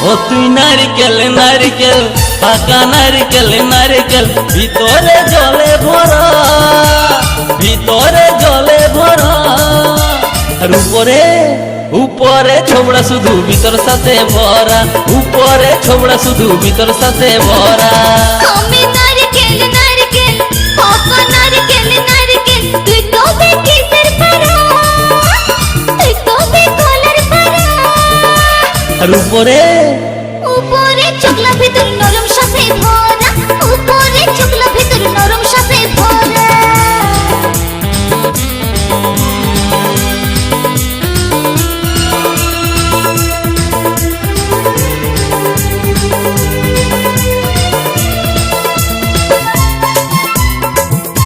ও তুই নারকেল নারকেল পাকা নারকেল নারকেল ভিতরে জলে ভরা ভিতরে জলে ভরা আর উপরে উপরে ছোবড়া শুধু ভিতর সাথে ভরা উপরে ছোবড়া শুধু ভিতর সাথে ভরা আমি নারকেল নারকেল পাকা নারকেল নারকেল তুই কবে কিসের পারা তুই কবে কলার পারা আর উপরে উপরে চোখলা ভিতর নরম সাথে